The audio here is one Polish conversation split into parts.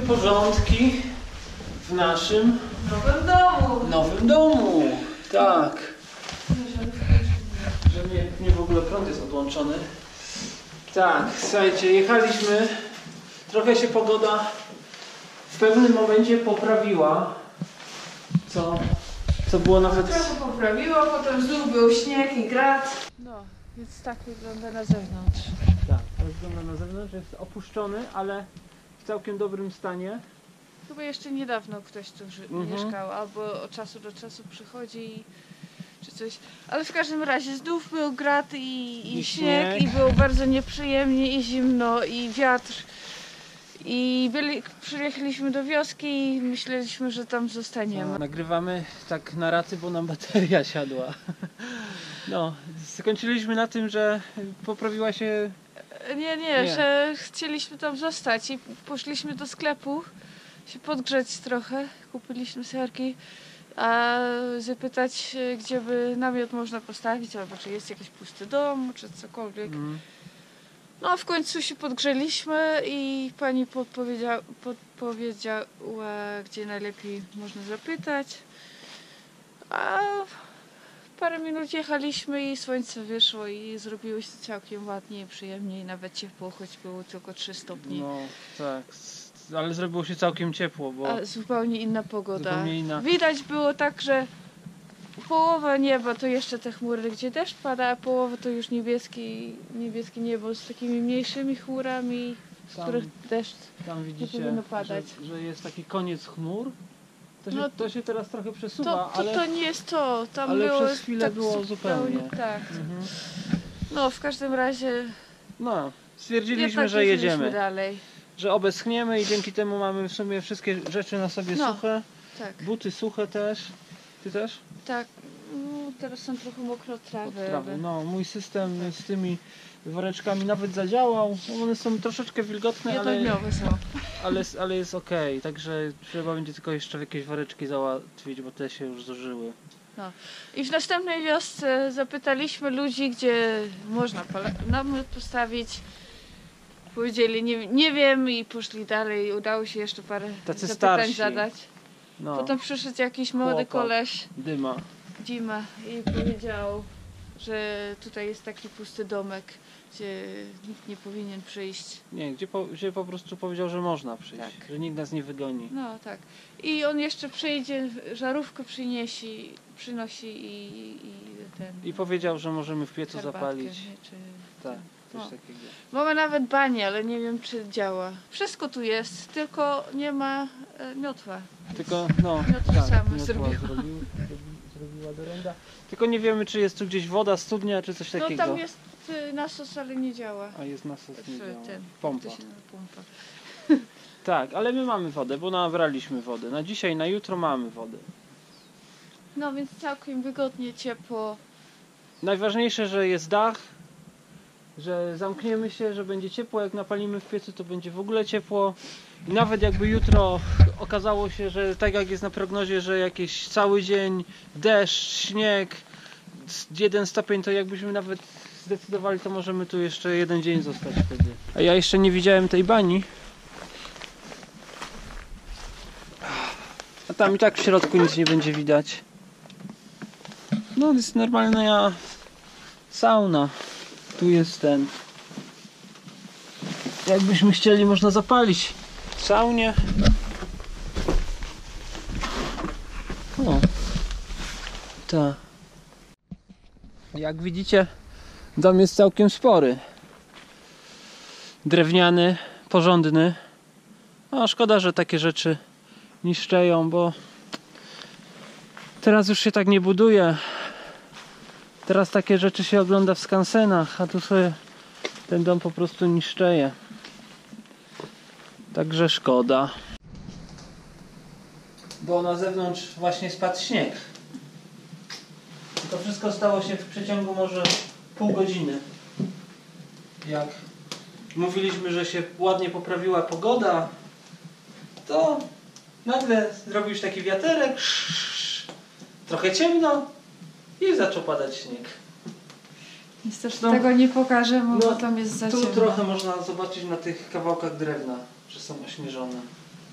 porządki w naszym Nowym domu. Tak. Że nie w ogóle prąd jest odłączony. Tak, słuchajcie, jechaliśmy. Trochę się pogoda w pewnym momencie poprawiła. Co było nawet... Trochę poprawiło, potem znów był śnieg i grad. No, więc tak wygląda na zewnątrz. Tak, to wygląda na zewnątrz, jest opuszczony, ale w całkiem dobrym stanie. Chyba jeszcze niedawno ktoś tu mieszkał, albo od czasu do czasu przychodzi czy coś. Ale w każdym razie znów był grad i śnieg i było bardzo nieprzyjemnie i zimno i wiatr. I przyjechaliśmy do wioski i myśleliśmy, że tam zostaniemy. Nagrywamy tak na raty, bo nam bateria siadła. No, skończyliśmy na tym, że poprawiła się... Nie, że chcieliśmy tam zostać i poszliśmy do sklepu się podgrzeć trochę. Kupiliśmy serki, a zapytać, gdzie by namiot można postawić, albo czy jest jakiś pusty dom, czy cokolwiek. No a w końcu się podgrzeliśmy i pani podpowiedziała, gdzie najlepiej można zapytać. A parę minut jechaliśmy i słońce wyszło i zrobiło się całkiem ładnie i przyjemnie i nawet ciepło, choć było tylko 3 stopnie. No tak, ale zrobiło się całkiem ciepło, bo... A zupełnie inna pogoda. Zupełnie inna. Widać było tak, że połowa nieba to jeszcze te chmury, gdzie deszcz pada, a połowa to już niebieskie niebo z takimi mniejszymi chmurami, z których deszcz tam widzicie, nie powinno padać. że jest taki koniec chmur. To się teraz trochę przesuwa, to nie jest to. Tam ale było przez chwilę tak było zupełnie. Tak. No w każdym razie no, stwierdziliśmy, że jedziemy. Dalej. Że obeschniemy i dzięki temu mamy w sumie wszystkie rzeczy na sobie suche. Tak. Buty suche też. Ty też? Tak. No, teraz są trochę mokro trawy. No, mój system z tymi woreczkami nawet zadziałał. One są troszeczkę wilgotne, ale jest ok. Także trzeba będzie tylko jeszcze jakieś woreczki załatwić, bo te się już zużyły. No. I w następnej wiosce zapytaliśmy ludzi, gdzie można namiot postawić. Powiedzieli nie wiem i poszli dalej. Udało się jeszcze parę zapytań zadać. No. Potem przyszedł jakiś młody koleś. Dima i powiedział, że tutaj jest taki pusty domek, gdzie nikt nie powinien przyjść. Nie, gdzie po prostu powiedział, że można przyjść, tak. Że nikt nas nie wygoni. No tak. I on jeszcze przyjdzie, żarówkę przynosi i powiedział, że możemy w piecu zapalić. Tak, coś takiego. Mamy nawet banię, ale nie wiem, czy działa. Wszystko tu jest, tylko nie ma miotła. Tylko, miotła sama zrobiła dorenda. Tylko nie wiemy, czy jest tu gdzieś woda, studnia, czy coś takiego. No tam jest nasos, ale nie działa. A jest nasos, nie działa. Pompa. Tak, ale my mamy wodę, bo nabraliśmy wodę. Na dzisiaj, na jutro mamy wodę. No więc całkiem wygodnie, ciepło. Najważniejsze, że jest dach, że zamkniemy się, że będzie ciepło. Jak napalimy w piecu, to będzie w ogóle ciepło. I nawet jakby jutro okazało się, że tak jak jest na prognozie, że jakiś cały dzień deszcz, śnieg, 1 stopień, to jakbyśmy nawet zdecydowali, to możemy tu jeszcze 1 dzień zostać wtedy. A ja jeszcze nie widziałem tej bani. A tam i tak w środku nic nie będzie widać. No, to jest normalna sauna. Tu jest ten. Jakbyśmy chcieli, można zapalić w saunie. O. Tak. Jak widzicie, dom jest całkiem spory. Drewniany, porządny. No, szkoda, że takie rzeczy niszczeją, bo teraz już się tak nie buduje. Teraz takie rzeczy się ogląda w skansenach, a tu sobie ten dom po prostu niszczeje. Także szkoda. Bo na zewnątrz właśnie spadł śnieg. To wszystko stało się w przeciągu może pół godziny. Jak mówiliśmy, że się ładnie poprawiła pogoda, to nagle zrobił się taki wiaterek, trochę ciemno i zaczął padać śnieg. Niestety tego nie pokażę, bo tam jest za ciemno. Tu trochę można zobaczyć na tych kawałkach drewna, że są ośnieżone.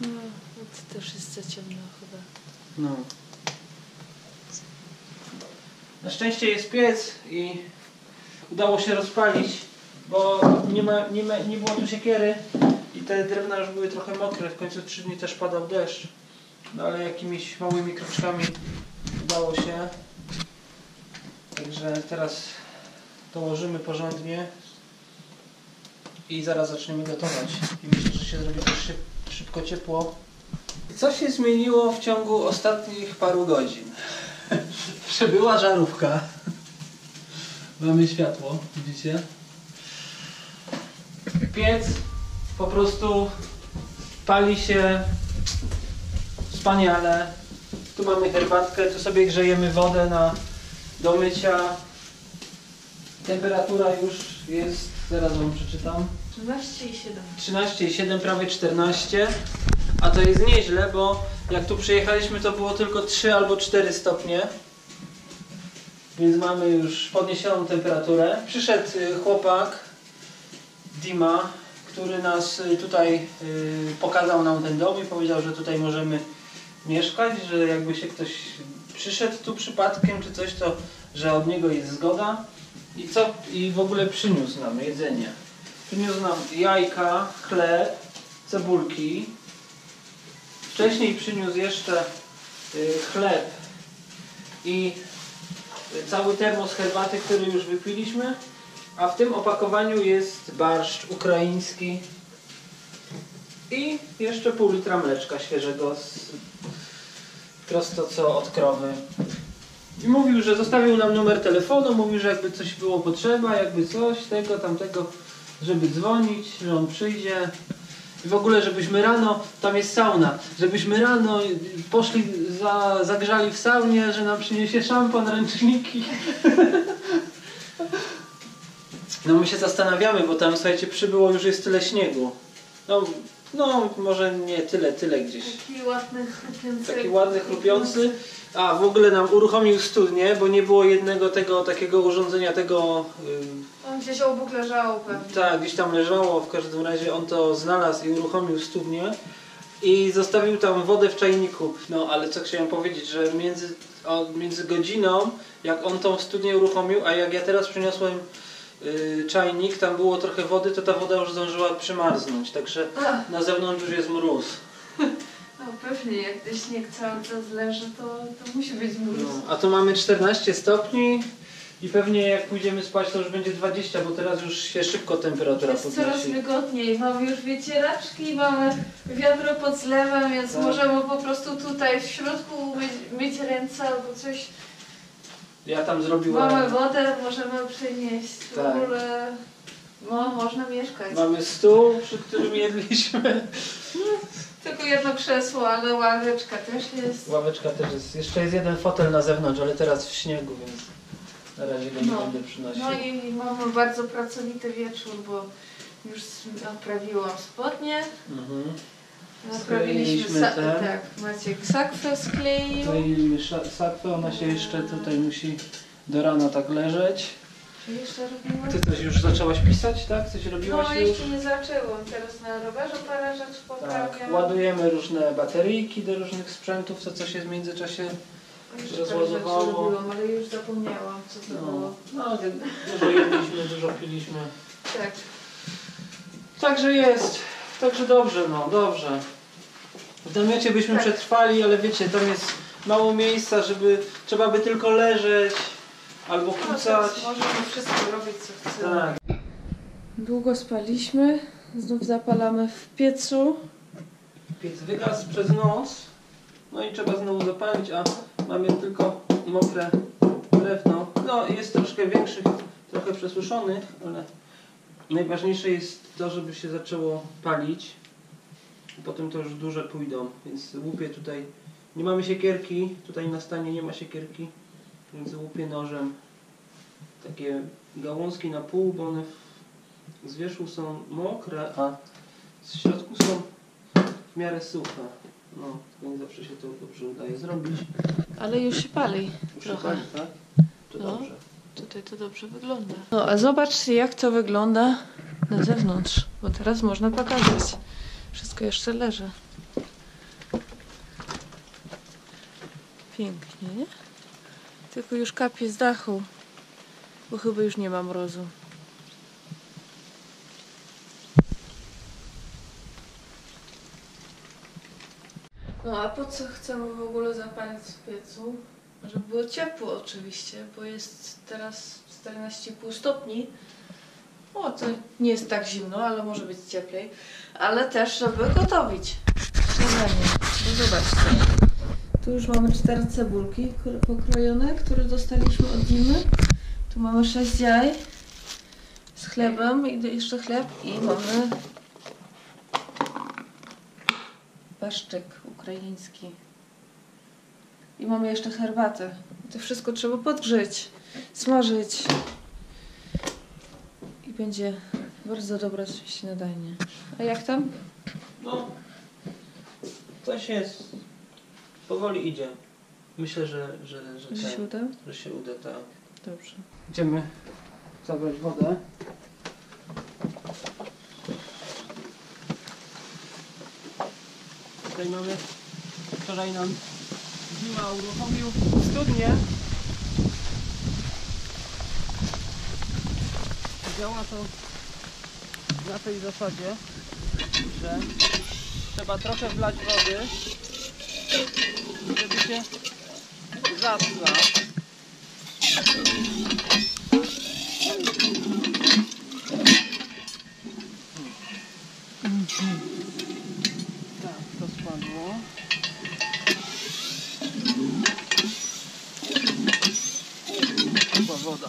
No, to też jest za ciemno chyba. No. Na szczęście jest piec i udało się rozpalić, bo nie było tu siekiery i te drewna już były trochę mokre. W końcu 3 dni też padał deszcz. No ale jakimiś małymi kroczkami udało się. Także teraz dołożymy porządnie i zaraz zaczniemy gotować. I myślę, że się zrobi też szybko ciepło. Co się zmieniło w ciągu ostatnich paru godzin? Przybyła żarówka. Mamy światło, widzicie? Piec po prostu pali się wspaniale. Tu mamy herbatkę, tu sobie grzejemy wodę do mycia. Temperatura już jest, zaraz wam przeczytam. 13,7. 13,7, prawie 14. A to jest nieźle, bo jak tu przyjechaliśmy, to było tylko 3 albo 4 stopnie. Więc mamy już podniesioną temperaturę. Przyszedł chłopak, Dima, który nas tutaj pokazał nam ten dom i powiedział, że tutaj możemy mieszkać, że jakby się ktoś przyszedł tu przypadkiem czy coś, to że od niego jest zgoda. I w ogóle przyniósł nam jedzenie. Przyniósł nam jajka, chleb, cebulki. Wcześniej przyniósł jeszcze chleb i cały termos herbaty, który już wypiliśmy. A w tym opakowaniu jest barszcz ukraiński i jeszcze pół litra mleczka świeżego, prosto co od krowy. I mówił, że zostawił nam numer telefonu, mówił, że jakby coś było potrzeba, jakby coś, tego, tamtego, żeby dzwonić, że on przyjdzie. I w ogóle, żebyśmy rano, tam jest sauna, żebyśmy rano poszli, zagrzali w saunie, że nam przyniesie szampan, ręczniki. No my się zastanawiamy, bo tam, słuchajcie, przybyło już jest tyle śniegu. No może nie tyle gdzieś. Taki ładny, chrupiący. A w ogóle nam uruchomił studnię, bo nie było jednego takiego urządzenia, On gdzieś obok leżało pewnie. Tak, gdzieś tam leżało, w każdym razie on to znalazł i uruchomił studnię. I zostawił tam wodę w czajniku. No ale co chciałem powiedzieć, że między godziną, jak on tą studnię uruchomił, a jak ja teraz przyniosłem czajnik, tam było trochę wody, to ta woda już zdążyła przymarznąć, także na zewnątrz już jest mróz. No pewnie, jak ten śnieg cały czas leży, to musi być mróz. No, a tu mamy 14 stopni i pewnie jak pójdziemy spać, to już będzie 20, bo teraz już się szybko temperatura podnosi. Jest coraz wygodniej, mamy już wycieraczki, mamy wiadro pod zlewem, więc tak. Możemy po prostu tutaj w środku myć ręce albo coś. Ja tam zrobiłem... Mamy wodę, możemy przenieść. W tak. ogóle można mieszkać. Mamy stół, przy którym jedliśmy. Tylko jedno krzesło, ale ławeczka też jest. Ławeczka też jest. Jeszcze jest jeden fotel na zewnątrz, ale teraz w śniegu, więc na razie go nie będę przynosił. No i mamy bardzo pracowity wieczór, bo już naprawiłam spodnie. Naprawiliśmy tak, Maciek sakwę skleił. Skleiliśmy sakwę, ona się jeszcze tutaj musi do rana tak leżeć. Czy jeszcze robiłaś? Ty coś już zaczęłaś pisać, tak? Coś robiłaś już? Jeszcze nie zaczęłam. Teraz na rowerze parę rzeczy poprawiam. Tak, ładujemy różne bateryjki do różnych sprzętów, co się w międzyczasie rozładowało. Robiłam, ale już zapomniałam, co to było. No, dużo jedliśmy, dużo piliśmy. Tak. Także jest. Także dobrze, dobrze. W namiocie byśmy przetrwali, ale wiecie, tam jest mało miejsca, trzeba by tylko leżeć albo kucać. Możemy wszystko robić, co chcemy. Tak. Długo spaliśmy, znów zapalamy w piecu. Piec wygasł przez noc, no i trzeba znowu zapalić, a mamy tylko mokre drewno. No jest troszkę większych, trochę przesuszonych, ale najważniejsze jest to, żeby się zaczęło palić. Potem to już duże pójdą, więc łupię tutaj. Nie mamy siekierki, tutaj na stanie nie ma siekierki, więc łupię nożem takie gałązki na pół, bo one z wierzchu są mokre, a z środku są w miarę suche. No, to nie zawsze się to dobrze udaje zrobić. Ale już się pali już trochę. Się pali, tak? To dobrze. Tutaj to dobrze wygląda. No a zobaczcie, jak to wygląda na zewnątrz, bo teraz można pokazać. Wszystko jeszcze leży. Pięknie, nie? Tylko już kapie z dachu, bo chyba już nie ma mrozu. No a po co chcemy w ogóle zapalić w piecu? Żeby było ciepło oczywiście, bo jest teraz 14,5 stopni. O, to nie jest tak zimno, ale może być cieplej. Ale też, żeby gotowić śniadanie. No zobaczcie. Tu już mamy 4 cebulki pokrojone, które dostaliśmy od Dimy. Tu mamy 6 jaj z chlebem i jeszcze chleb. I mamy barszczyk ukraiński. I mamy jeszcze herbatę. To wszystko trzeba podgrzeć, smażyć. I będzie bardzo dobre śniadanie. A jak tam? No, coś jest. Powoli idzie. Myślę, że się uda? Że się uda, tak. Dobrze. Idziemy zabrać wodę. Tutaj mamy, wczoraj nam Dima uruchomił studnię. Działa to na tej zasadzie, że trzeba trochę wlać wody, żeby się zasła. Tak, to spadło. Chyba woda.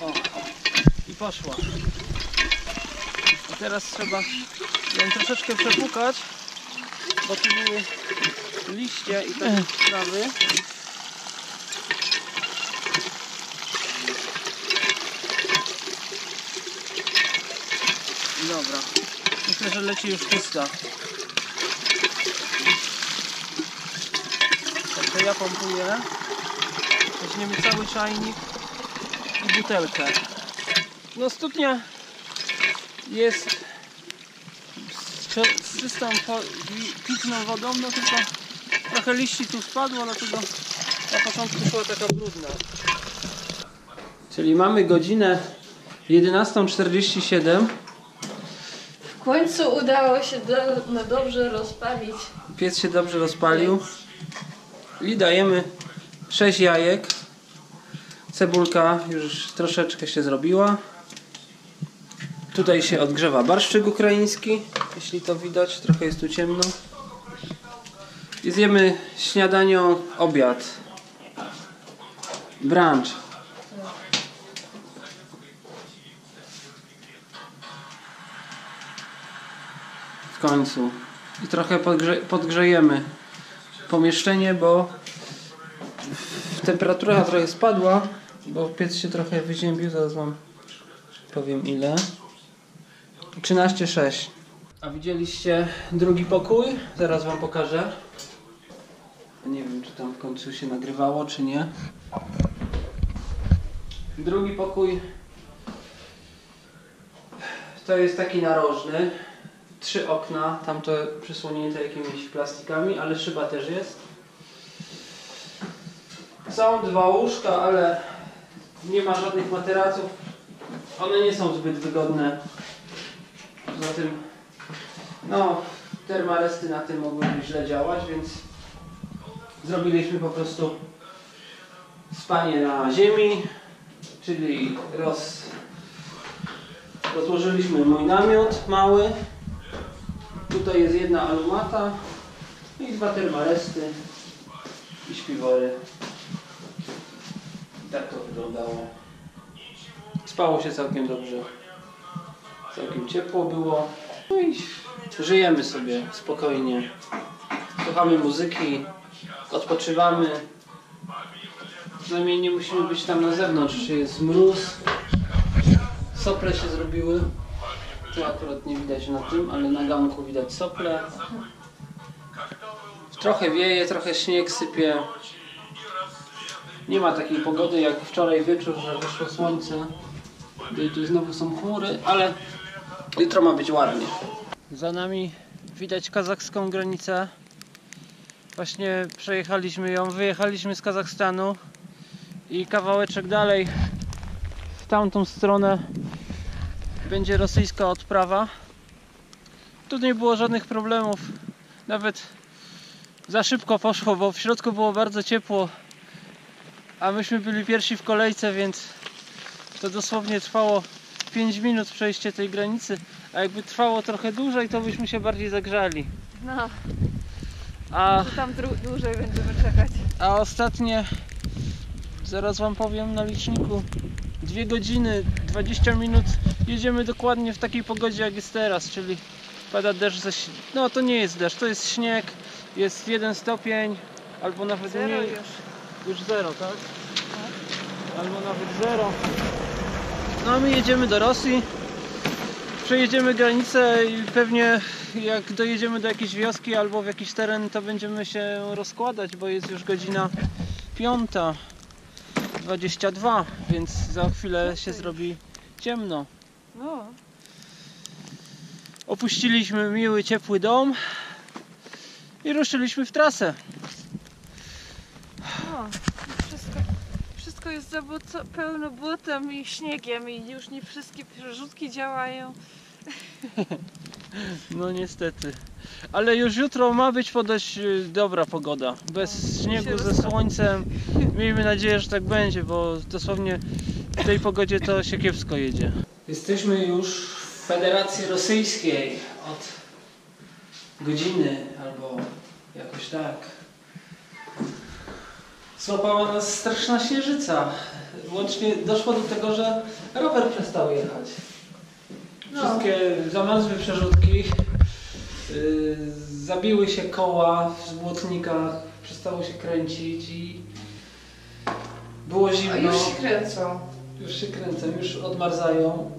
O, i poszła. I teraz trzeba ją troszeczkę przepłukać, bo tu były liście i takie sprawy. Dobra, myślę, że leci już czysta. Także ja pompuję. Weźmiemy cały czajnik i butelkę. No studnia jest z czystą pitną wodą, no tylko trochę liści tu spadło, dlatego na początku była taka brudna. Czyli mamy godzinę 11:47. W końcu udało się dobrze rozpalić. Piec się dobrze rozpalił. I dajemy 6 jajek. Cebulka już troszeczkę się zrobiła. Tutaj się odgrzewa barszczyk ukraiński, jeśli to widać, trochę jest tu ciemno. I zjemy śniadanie, obiad. Brunch. W końcu. I trochę podgrzejemy pomieszczenie, bo temperatura trochę spadła, bo piec się trochę wyziębił, zaraz wam powiem ile. 13,6. A widzieliście drugi pokój? Zaraz wam pokażę. Nie wiem, czy tam w końcu się nagrywało, czy nie. Drugi pokój to jest taki narożny. 3 okna, tamto przysłonięte jakimiś plastikami, ale szyba też jest. Są 2 łóżka, ale nie ma żadnych materaców. One nie są zbyt wygodne. Poza tym, no, termoresty na tym mogłyby źle działać, więc zrobiliśmy po prostu spanie na ziemi, czyli rozłożyliśmy mój namiot mały. Tutaj jest jedna alumata i 2 termoresty i śpiwory. I tak to wyglądało. Spało się całkiem dobrze. Całkiem ciepło było. No i żyjemy sobie spokojnie. Słuchamy muzyki, odpoczywamy. Przynajmniej nie musimy być tam na zewnątrz, czy jest mróz. Sople się zrobiły. Tu akurat nie widać na tym, ale na ganku widać sople. Trochę wieje, trochę śnieg sypie. Nie ma takiej pogody jak wczoraj wieczór, że wyszło słońce. I tu znowu są chmury, ale jutro ma być ładnie. Za nami widać kazachską granicę. Właśnie przejechaliśmy ją, wyjechaliśmy z Kazachstanu i kawałeczek dalej w tamtą stronę będzie rosyjska odprawa. Tu nie było żadnych problemów, nawet za szybko poszło, bo w środku było bardzo ciepło, a myśmy byli pierwsi w kolejce, więc to dosłownie trwało 5 minut przejście tej granicy, a jakby trwało trochę dłużej, to byśmy się bardziej zagrzali. No. To tam dłużej będziemy czekać. A ostatnie, zaraz wam powiem na liczniku, 2 godziny, 20 minut jedziemy dokładnie w takiej pogodzie jak jest teraz, czyli pada deszcz no to nie jest deszcz, to jest śnieg, jest 1 stopień, albo nawet Zero mniej. Już 0, tak? Albo nawet 0. No a my jedziemy do Rosji, przejedziemy granicę i pewnie jak dojedziemy do jakiejś wioski albo w jakiś teren, to będziemy się rozkładać, bo jest już godzina 5:22, więc za chwilę się zrobi ciemno. No. Opuściliśmy miły, ciepły dom i ruszyliśmy w trasę. No. Wszystko jest pełno błotem i śniegiem i już nie wszystkie przerzutki działają. No niestety. Ale już jutro ma być podość dobra pogoda. Bez śniegu, ze słońcem. Miejmy nadzieję, że tak będzie, bo dosłownie w tej pogodzie to się kiepsko jedzie. Jesteśmy już w Federacji Rosyjskiej od godziny albo jakoś tak. Złapała nas straszna śnieżyca. Łącznie doszło do tego, że rower przestał jechać. Wszystkie zamarzły przerzutki, zabiły się koła w błotnikach, przestało się kręcić i było zimno. A już się kręcą. Już się kręcą, już odmarzają.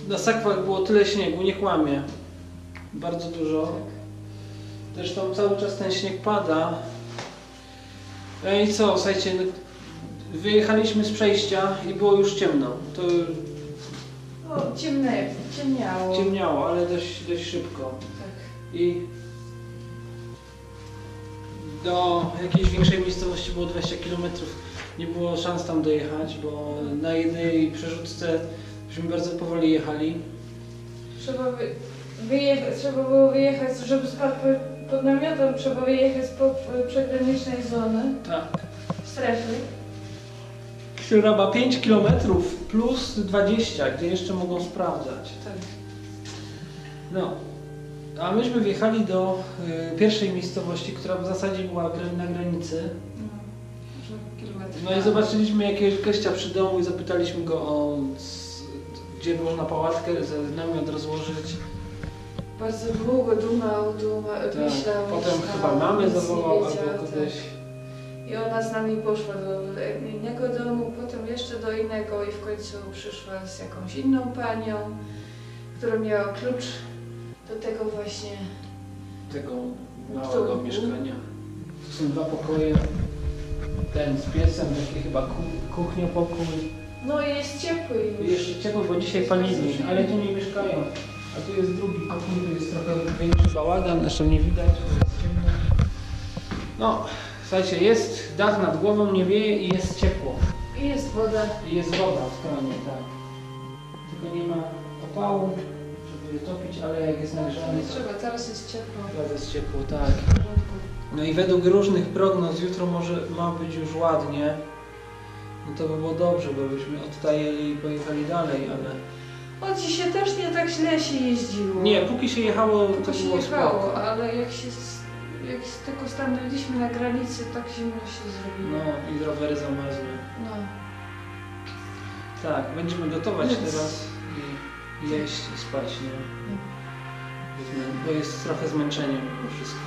Na sakwach było tyle śniegu, nie kłamie. Bardzo dużo. Zresztą cały czas ten śnieg pada. No i co, słuchajcie, wyjechaliśmy z przejścia i było już ciemno. To ciemniało. Ciemniało, ale dość szybko. Tak. I do jakiejś większej miejscowości było 20 km. Nie było szans tam dojechać, bo na jednej przerzutce byśmy bardzo powoli jechali. Trzeba było wyjechać, żeby spadł pod namiotem, trzeba wyjechać po przygranicznej zony. Tak. Strefy. Która ma 5 km plus 20, gdzie jeszcze mogą sprawdzać. Tak. No. A myśmy wjechali do pierwszej miejscowości, która w zasadzie była na granicy. No i zobaczyliśmy jakiegoś gościa przy domu i zapytaliśmy go gdzie można pałatkę, namiot rozłożyć. Bardzo długo dumał, myślał. Potem chyba mamy zawołał albo kogoś. I ona z nami poszła do innego domu, potem jeszcze do innego i w końcu przyszła z jakąś inną panią, która miała klucz do tego właśnie... Tego małego mieszkania. To są 2 pokoje. Ten z piecem, taki chyba kuchniopokój. No i jest ciepły już. Jeszcze ciepły, bo dzisiaj palili, ale tu nie mieszkają. A tu jest drugi pokój, tu jest trochę większy bałagan, zresztą nie widać, bo jest ciemno. No, słuchajcie, jest dach nad głową, nie wieje i jest ciepło. I jest woda. I jest woda w kranie, tak. Tylko nie ma opału, żeby je topić, ale jak jest nagrzany... Nie trzeba, teraz jest ciepło. Teraz jest ciepło, tak. No i według różnych prognoz jutro ma być już ładnie. No to by było dobrze, bo byśmy odtajeli i pojechali dalej, ale... O, dzisiaj też nie tak źle się jeździło. Nie, póki się jechało, to było spoko. Ale jak tylko stanęliśmy na granicy, tak zimno się zrobiło. No i rowery zamarzły. No. Tak, będziemy gotować teraz i jeść i spać, nie? Bo jest trochę zmęczenie mimo wszystko.